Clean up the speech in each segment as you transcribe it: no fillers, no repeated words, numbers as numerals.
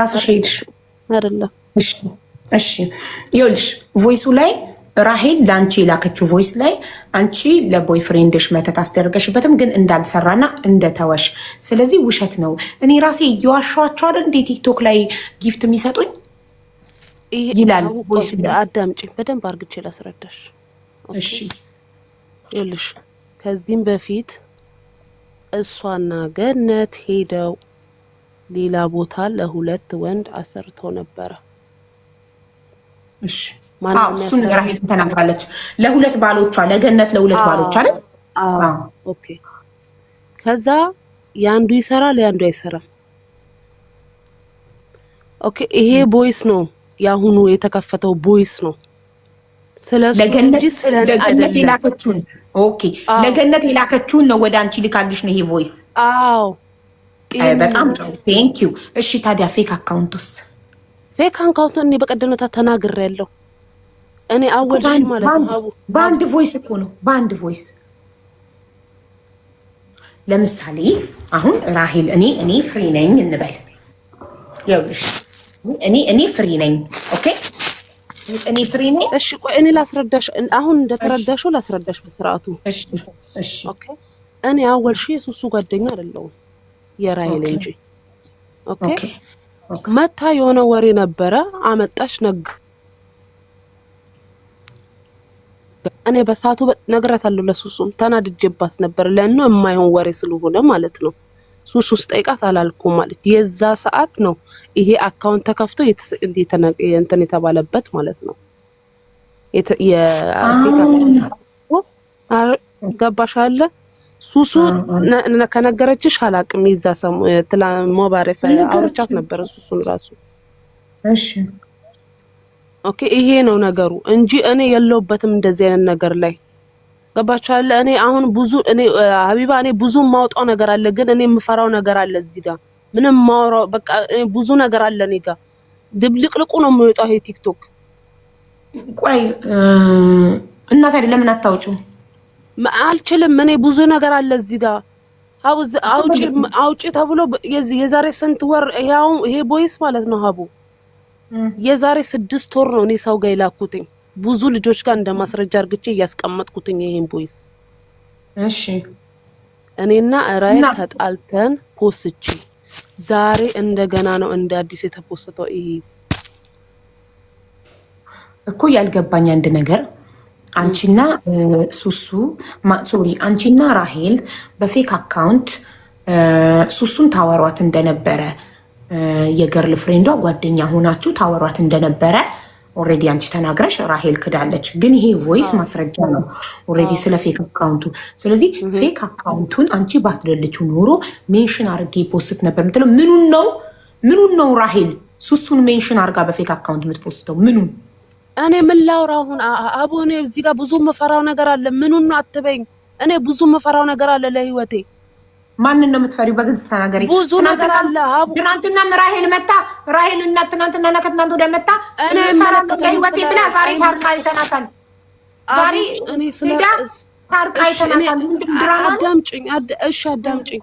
ራስሽ ሄድሽ አይደለም? እሺ ይኸውልሽ ቮይሱ ላይ ራሄል ለአንቺ የላከችው ቮይስ ላይ አንቺ ለቦይፍሬንድሽ መተት አስደረገሽበትም ግን እንዳልሰራና እንደተወሽ፣ ስለዚህ ውሸት ነው። እኔ ራሴ እየዋሸኋቸው አይደል እንዴ ቲክቶክ ላይ ጊፍት የሚሰጡኝ ይላል ቮይሱ ላይ። አዳምጪ በደንብ አርግቼ ላስረዳሽ። እሺ ይኸውልሽ ከዚህም በፊት እሷና ገነት ሄደው ሌላ ቦታ ለሁለት ወንድ አሰርተው ነበረ። እሺ እሱን ራሄል ተናግራለች። ለሁለት ባሎቿ ለገነት ለሁለት ባሎቿ አይደል? ኦኬ። ከዛ ያንዱ ይሰራል ያንዱ አይሰራም። ኦኬ ይሄ ቦይስ ነው ያሁኑ የተከፈተው ቦይስ ነው። ስለዚህ ለገነት የላከችውን ኦኬ ለገነት የላከችውን ነው ወደ አንቺ ልካልሽ ነው ይሄ ቮይስ። አዎ በጣም ጥሩ ቴንክ ዩ። እሺ ታዲያ ፌክ አካውንቱስ? ፌክ አካውንቱ እኔ በቀደምታ ተናግሬያለሁ። እኔ አወልሽ ማለት ነው በአንድ ቮይስ እኮ ነው በአንድ ቮይስ። ለምሳሌ አሁን ራሄል እኔ ፍሪ ነኝ እንበል። ይኸውልሽ እኔ ፍሪ ነኝ። ኦኬ እኔ ፍሪ ነኝ። እሺ ቆይ እኔ ላስረዳሽ። አሁን እንደተረዳሽው ላስረዳሽ በስርዓቱ። እሺ ኦኬ እኔ አወልሽ የሱሱ ጓደኛ አይደለሁም የራሄል እንጂ። ኦኬ መታ የሆነ ወሬ ነበረ አመጣሽ ነግ እኔ በሰዓቱ ነግራታለሁ። ለሱሱም ተናድጄባት ነበር ለእነው የማይሆን ወሬ ስለሆነ ማለት ነው። ሱሱስ ጠይቃት አላልኩም ማለት የዛ ሰዓት ነው ይሄ አካውንት ተከፍቶ እንትን የተባለበት ማለት ነው። ገባሽ አለ ሱሱ ከነገረችሽ አላቅም። ይዛ ሰሙ ሞባረፈ አውርቻት ነበር ሱሱን ራሱ። እሺ ኦኬ ይሄ ነው ነገሩ እንጂ እኔ የለውበትም እንደዚህ አይነት ነገር ላይ ገባቻለ። እኔ አሁን ብዙ ሀቢባ ብዙ ማውጣው ነገር አለ፣ ግን እኔ የምፈራው ነገር አለ እዚህ ጋር ምንም ማውራው በቃ ብዙ ነገር አለ እኔ ጋር ድብልቅልቁ ነው የሚወጣው ይሄ ቲክቶክ። ቆይ እና ታዲያ ለምን አታውጪው? አልችልም እኔ ብዙ ነገር አለ እዚህ ጋር አውጪ ተብሎ የዛሬ ስንት ወር ይሄ ቦይስ ማለት ነው ሀቡ የዛሬ 6 ወር ነው እኔ ሰው ጋር ይላኩትኝ ብዙ ልጆች ጋር እንደማስረጃ አርግቼ ያስቀመጥኩትኝ ይሄን ቦይስ። እሺ እኔና ራይል ተጣልተን ፖስቺ ዛሬ እንደገና ነው እንደ አዲስ የተፖስተው። ይሄ እኮ ያልገባኝ አንድ ነገር አንቺና ሱሱ አንቺና ራሄል በፌክ አካውንት ሱሱን ታወሯት እንደነበረ የገርል ፍሬንዷ ጓደኛ ሆናችሁ ታወሯት እንደነበረ ኦሬዲ አንቺ ተናግረሽ ራሄል ክዳለች። ግን ይሄ ቮይስ ማስረጃ ነው ኦሬዲ ስለ ፌክ አካውንቱ። ስለዚህ ፌክ አካውንቱን አንቺ ባትደልችው ኖሮ ሜንሽን አርጌ ፖስት ነበር የምትለው። ምኑን ነው ራሄል ሱሱን ሜንሽን አርጋ በፌክ አካውንት የምትፖስተው? ምኑን? እኔ ምን ላውራ አሁን አቡ? እኔ እዚህ ጋር ብዙ መፈራው ነገር አለ። ምኑን ነው አትበኝ። እኔ ብዙ መፈራው ነገር አለ ለህይወቴ። ማንን ነው የምትፈሪው? በግልጽ ተናገሪ። ብዙ ነገር አለ አቡ። ትናንትና ራሄል መጣ ራሄልና ትናንትና ከትናንት ወዲያ መጣ እኔ ፈራለሁ ለህይወቴ ብላ ዛሬ ታርቃ ይተናታል። ዛሬ እኔ ስለ ታርቃ ይተናታል። ምንድን ድራማ? አዳምጪኝ እሺ አዳምጪኝ።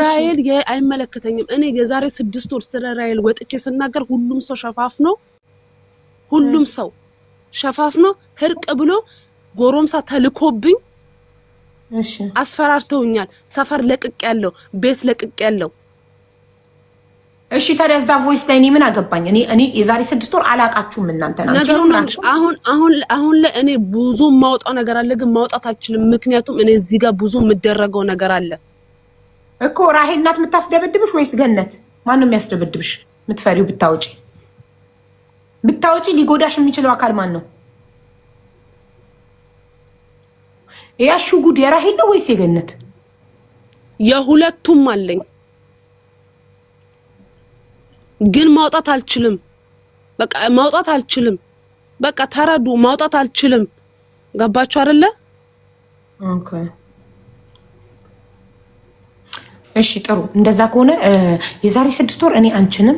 ራሄል አይመለከተኝም። እኔ የዛሬ 6 ወር ስለ ራሄል ወጥቼ ስናገር ሁሉም ሰው ሸፋፍኖ ህርቅ ብሎ ጎሮምሳ ተልኮብኝ አስፈራርተውኛል። ሰፈር ለቅቅ ያለው ቤት ለቅቅ ያለው። እሺ ታዲያ እዛ ቮይስ ላይ እኔ ምን አገባኝ? እኔ የዛሬ 6 ወር አላቃችሁም እናንተ ናችሁ ነገሩን። አሁን ላይ እኔ ብዙ ማውጣው ነገር አለ፣ ግን ማውጣት አልችልም። ምክንያቱም እኔ እዚህ ጋር ብዙ የምደረገው ነገር አለ እኮ። ራሄል ናት የምታስደበድብሽ ወይስ ገነት? ማን ነው የሚያስደበድብሽ? የምትፈሪው ብታውጪ ሊጎዳሽ የሚችለው አካል ማን ነው? ያሹ ጉድ የራሄል ነው ወይስ የገነት? የሁለቱም አለኝ፣ ግን ማውጣት አልችልም። በቃ ማውጣት አልችልም። በቃ ተረዱ፣ ማውጣት አልችልም። ገባችሁ አይደለ? ኦኬ እሺ ጥሩ። እንደዛ ከሆነ የዛሬ 6 ወር እኔ አንቺንም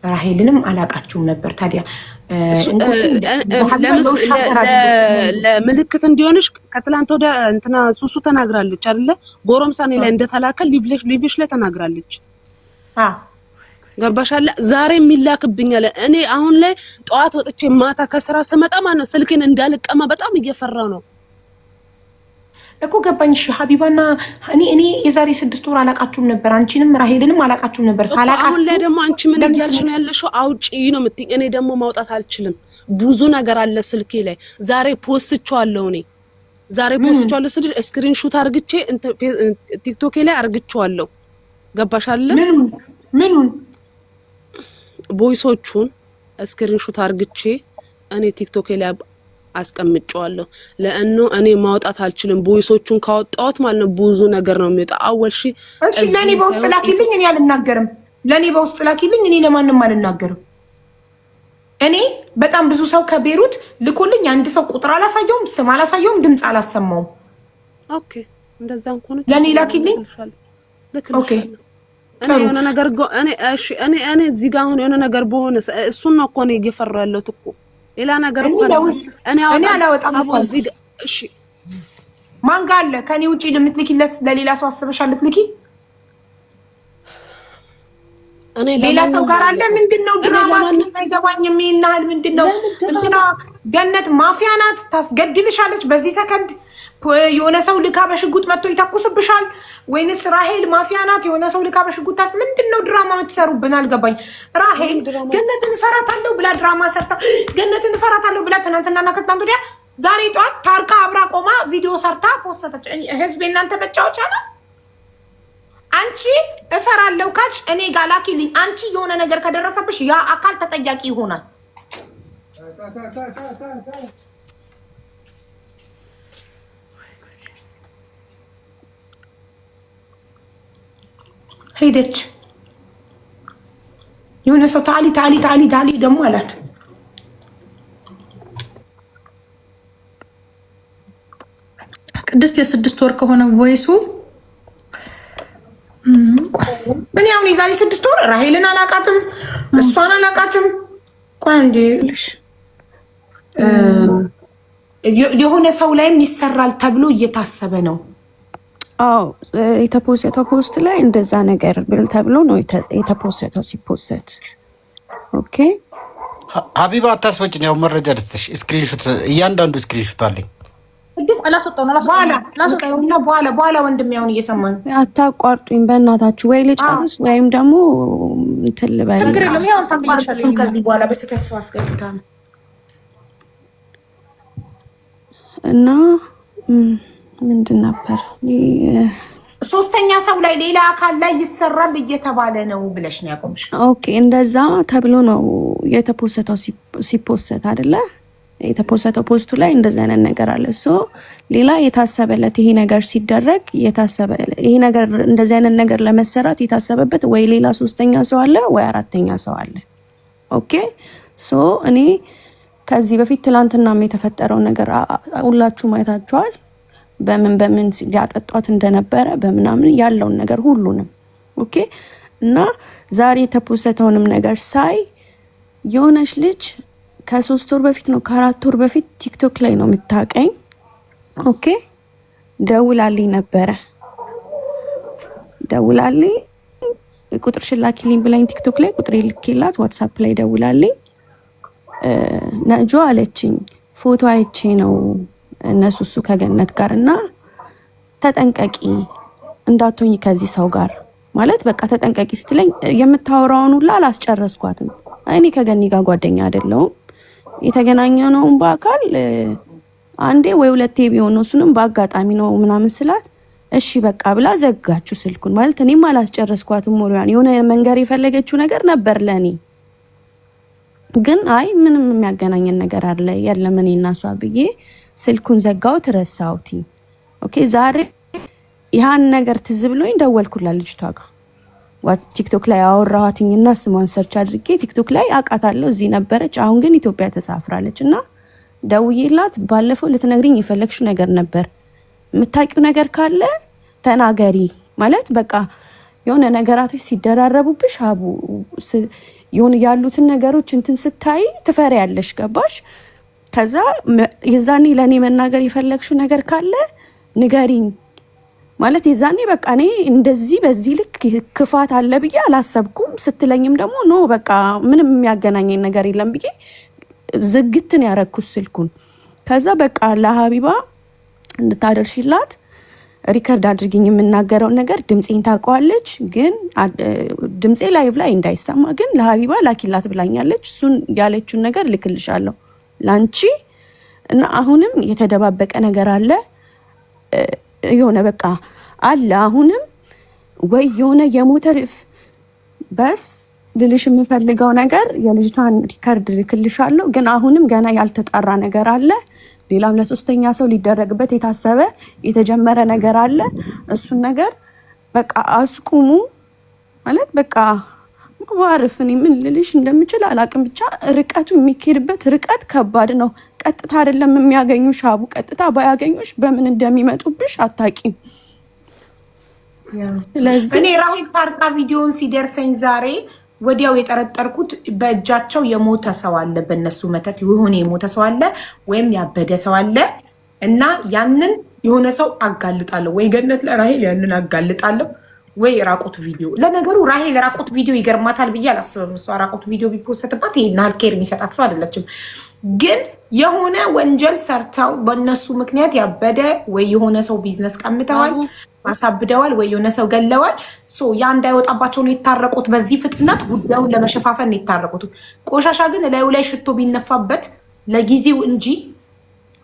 ራሄልንም አላቃችሁም ነበር። ታዲያ ለምልክት እንዲሆንሽ ከትላንት ወደ እንትና ሱሱ ተናግራለች አይደለ? ጎረምሳኔ ላይ እንደተላከ ሊቭሽ ላይ ተናግራለች። ገባሻለ? ዛሬ የሚላክብኛል። እኔ አሁን ላይ ጠዋት ወጥቼ ማታ ከስራ ስመጣ ማለት ስልኬን እንዳልቀማ በጣም እየፈራው ነው እኮ ገባኝ። እሺ ሀቢባና እኔ የዛሬ 6 ወር አላቃችሁም ነበር። አንቺንም ራሄልንም አላቃችሁም ነበር። ሳላቃችሁ አሁን ላይ ደግሞ አንቺ ምን እያልሽ ነው ያለሽው? አውጪ ነው የምትይኝ። እኔ ደግሞ ማውጣት አልችልም። ብዙ ነገር አለ ስልኬ ላይ። ዛሬ ፖስትቻለሁ። ዛሬ ፖስትቻለሁ ስል ስክሪንሾት አርግቼ ቲክቶክ ላይ አርግቼዋለሁ። ገባሻለ? ምኑን ቮይሶቹን ስክሪንሾት አርግቼ እኔ ቲክቶክ ላይ አስቀምጫለሁ። ለእኑ እኔ ማውጣት አልችልም። ቮይሶቹን ካወጣሁት ማለት ነው ብዙ ነገር ነው የሚወጣ። አወልሺ እሺ፣ ለኔ በውስጥ ላኪልኝ። እኔ አልናገርም። ለኔ በውስጥ ላኪልኝ። እኔ ለማንም አልናገርም። እኔ በጣም ብዙ ሰው ከቤሩት ልኮልኝ አንድ ሰው ቁጥር አላሳየውም፣ ስም አላሳየውም፣ ድምጽ አላሰማውም። ኦኬ፣ እንደዛ እንኳን ለኔ ላኪልኝ። ኦኬ፣ እኔ የሆነ ነገር እኔ እዚህ ጋር አሁን የሆነ ነገር በሆነ እሱን ነው እኮ ነው እየፈራሁ ያለሁት እኮ ሌላ ነገር እኮ እኔ አላወጣም። እሺ ማን ጋር አለ ከኔ ውጪ ልምትልኪለት? ለሌላ ሰው አስበሻል ልትልኪ? እኔ ሌላ ሰው ጋር አለ። ምንድነው ድራማችሁ? አይገባኝም። ይናል ምንድነው? እንትና ገነት ማፊያ ናት፣ ታስገድልሻለች በዚህ ሰከንድ። የሆነ ሰው ልካ በሽጉጥ መጥቶ ይተኩስብሻል። ወይንስ ራሄል ማፊያ ናት? የሆነ ሰው ልካ በሽጉጥ ምንድነው ድራማ የምትሰሩብን? አልገባኝ። ራሄል ገነትን እፈራታለሁ ብላ ድራማ ሰርታ ገነትን እፈራታለሁ ብላ ትናንትናና ከትናንት ወዲያ ዛሬ ጠዋት ታርቃ አብራ ቆማ ቪዲዮ ሰርታ ፖስተች። ህዝብ እናንተ መጫወቻ ነው። አንቺ እፈራለሁ ካልሽ እኔ ጋር ላኪልኝ። አንቺ የሆነ ነገር ከደረሰብሽ ያ አካል ተጠያቂ ይሆናል። ሄደች። የሆነ ሰው ታሊ ደግሞ አላት። ቅድስት የ6 ወር ከሆነ ቮይሱ እኔ አሁን የዛሬ 6 ወር ራሄልን አላቃትም፣ እሷን አላቃትም። ቆይ አንዴ የሆነ ሰው ላይም ይሰራል ተብሎ እየታሰበ ነው። አዎ የተፖስተው ፖስት ላይ እንደዛ ነገር ተብሎ ነው የተፖስተው። ሲፖስት ኦኬ ሀቢባ አታስወጭኝ። ያው መረጃ ደስተሽ ስክሪንሾት እያንዳንዱ ስክሪንሾት አለኝ። በኋላ ወንድም ያውን እየሰማን አታቋርጡኝ በእናታችሁ። ወይ ልጨርስ ወይም ደግሞ እንትን ልበል። ከዚህ በኋላ በስተት ሰው አስገብታ ነው እና ምንድን ነበር ሶስተኛ ሰው ላይ ሌላ አካል ላይ ይሰራል እየተባለ ነው ብለሽ ነው ያቆምሽ? ኦኬ እንደዛ ተብሎ ነው የተፖስተው። ሲፖስት አይደለ የተፖስተው ፖስቱ ላይ እንደዛ አይነት ነገር አለ። ሶ ሌላ የታሰበለት ይሄ ነገር ሲደረግ ይሄ ነገር እንደዚህ አይነት ነገር ለመሰራት የታሰበበት ወይ ሌላ ሶስተኛ ሰው አለ ወይ አራተኛ ሰው አለ። ኦኬ ሶ እኔ ከዚህ በፊት ትላንትናም የተፈጠረው ነገር ሁላችሁ ማየታችኋል። በምን ሊያጠጧት እንደነበረ በምናምን ያለውን ነገር ሁሉንም ኦኬ። እና ዛሬ የተፖስተውንም ነገር ሳይ የሆነች ልጅ ከ3 ወር በፊት ነው ከ4 ወር በፊት ቲክቶክ ላይ ነው የምታቀኝ። ኦኬ ደውላልኝ ነበረ። ደውላልኝ ቁጥር ሽላኪልኝ ብላኝ ቲክቶክ ላይ ቁጥር ልኬላት ዋትስአፕ ላይ ደውላልኝ ነጆ አለችኝ። ፎቶ አይቼ ነው እነሱ እሱ ከገነት ጋር እና ተጠንቀቂ እንዳትሆኝ ከዚህ ሰው ጋር ማለት በቃ ተጠንቀቂ ስትለኝ የምታወራውን ሁላ አላስጨረስኳትም። እኔ ከገኒ ጋር ጓደኛ አይደለሁም። የተገናኘነው በአካል አንዴ ወይ 2 ቢሆን እሱንም በአጋጣሚ ነው ምናምን ስላት እሺ በቃ ብላ ዘጋችሁ ስልኩን። ማለት እኔም አላስጨረስኳትም ወሬዋን። የሆነ መንገር የፈለገችው ነገር ነበር ለኔ ግን አይ ምንም የሚያገናኘን ነገር አለ የለም እኔ እና እሷ ብዬ ስልኩን ዘጋው ተረሳውቲ። ኦኬ ዛሬ ያን ነገር ትዝ ብሎኝ ደወልኩላት ልጅቷ ጋር ቲክቶክ ላይ አወራኋትኝና ስሟን ሰርች አድርጌ ቲክቶክ ላይ አውቃታለሁ እዚህ ነበረች። አሁን ግን ኢትዮጵያ ተሳፍራለች እና ደውዬላት ባለፈው ልትነግሪኝ የፈለግሽው ነገር ነበር፣ የምታውቂው ነገር ካለ ተናገሪ። ማለት በቃ የሆነ ነገራቶች ሲደራረቡብሽ አቡ የሆነ ያሉትን ነገሮች እንትን ስታይ ትፈሪያለሽ። ገባሽ? ከዛ የዛኔ ለኔ መናገር የፈለግሽው ነገር ካለ ንገሪኝ ማለት የዛኔ በቃ እኔ እንደዚህ በዚህ ልክ ክፋት አለ ብዬ አላሰብኩም። ስትለኝም ደግሞ ኖ በቃ ምንም የሚያገናኘኝ ነገር የለም ብዬ ዝግትን ያረኩት ስልኩን። ከዛ በቃ ለሀቢባ እንድታደርሽላት ሪከርድ አድርጊኝ የምናገረውን ነገር ድምፄን ታውቀዋለች፣ ግን ድምፄ ላይቭ ላይ እንዳይሰማ ግን ለሀቢባ ላኪላት ብላኛለች። እሱን ያለችውን ነገር ልክልሻለሁ ላንቺ። እና አሁንም የተደባበቀ ነገር አለ የሆነ በቃ አለ አሁንም ወይ የሆነ የሞተር በስ ልልሽ የምፈልገው ነገር የልጅቷን ሪከርድ ልክልሻለሁ፣ ግን አሁንም ገና ያልተጣራ ነገር አለ። ሌላም ለሶስተኛ ሰው ሊደረግበት የታሰበ የተጀመረ ነገር አለ። እሱን ነገር በቃ አስቁሙ ማለት በቃ ማዋርፍ። እኔ ምን ልልሽ እንደምችል አላቅም። ብቻ ርቀቱ የሚኬድበት ርቀት ከባድ ነው። ቀጥታ አይደለም የሚያገኙሽ አቡ፣ ቀጥታ ባያገኙሽ በምን እንደሚመጡብሽ አታቂም። ስለዚህ እኔ ራሂል ፓርካ ቪዲዮን ሲደርሰኝ ዛሬ ወዲያው የጠረጠርኩት በእጃቸው የሞተ ሰው አለ፣ በእነሱ መተት የሆነ የሞተ ሰው አለ ወይም ያበደ ሰው አለ እና ያንን የሆነ ሰው አጋልጣለሁ ወይ ገነት ለራሂል ያንን አጋልጣለሁ ወይ ራቆት ቪዲዮ። ለነገሩ ራሂል ራቆት ቪዲዮ ይገርማታል ብዬ አላስብም። እሷ ራቆት ቪዲዮ ቢፖስትባት ይሄን ያህል ኬር የሚሰጣት ሰው አይደለችም። ግን የሆነ ወንጀል ሰርተው በእነሱ ምክንያት ያበደ ወይ የሆነ ሰው ቢዝነስ ቀምተዋል፣ ማሳብደዋል፣ ወይ የሆነ ሰው ገለዋል። ያ እንዳይወጣባቸው ነው የታረቁት። በዚህ ፍጥነት ጉዳዩን ለመሸፋፈን ነው የታረቁት። ቆሻሻ ግን ላዩ ላይ ሽቶ ቢነፋበት ለጊዜው እንጂ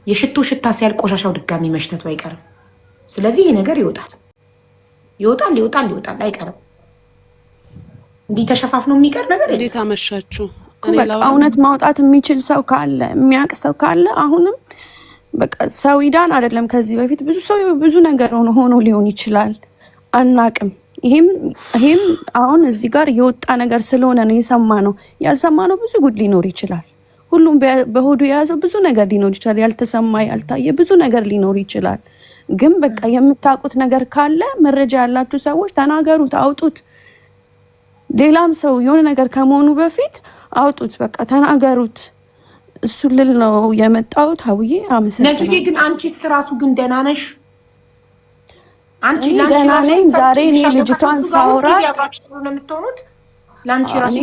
የሽቶ ሽታ ሲያል ቆሻሻው ድጋሚ መሽተቱ አይቀርም። ስለዚህ ይሄ ነገር ይወጣል አይቀርም። እንዲህ ተሸፋፍኖ የሚቀር ነገር የለም። እንዴት አመሻችሁ? እውነት ማውጣት የሚችል ሰው ካለ የሚያውቅ ሰው ካለ አሁንም በቃ ሰው ይዳን አይደለም። ከዚህ በፊት ብዙ ሰው ብዙ ነገር ሆኖ ሊሆን ይችላል፣ አናቅም። ይሄም አሁን እዚህ ጋር የወጣ ነገር ስለሆነ ነው የሰማነው። ያልሰማነው ብዙ ጉድ ሊኖር ይችላል። ሁሉም በሆዱ የያዘው ብዙ ነገር ሊኖር ይችላል። ያልተሰማ ያልታየ ብዙ ነገር ሊኖር ይችላል። ግን በቃ የምታውቁት ነገር ካለ መረጃ ያላችሁ ሰዎች ተናገሩት፣ አውጡት። ሌላም ሰው የሆነ ነገር ከመሆኑ በፊት አውጡት፣ በቃ ተናገሩት። እሱ ልል ነው የመጣሁት። አውዬ አመሰግናለሁ። ነጁዬ ግን አንቺስ ራሱ ግን ደህና ነሽ? አንቺ ደህና ነኝ። ዛሬ እኔ ልጅቷን ሳውራት ነው የምትሆኑት ላንቺ ራሱ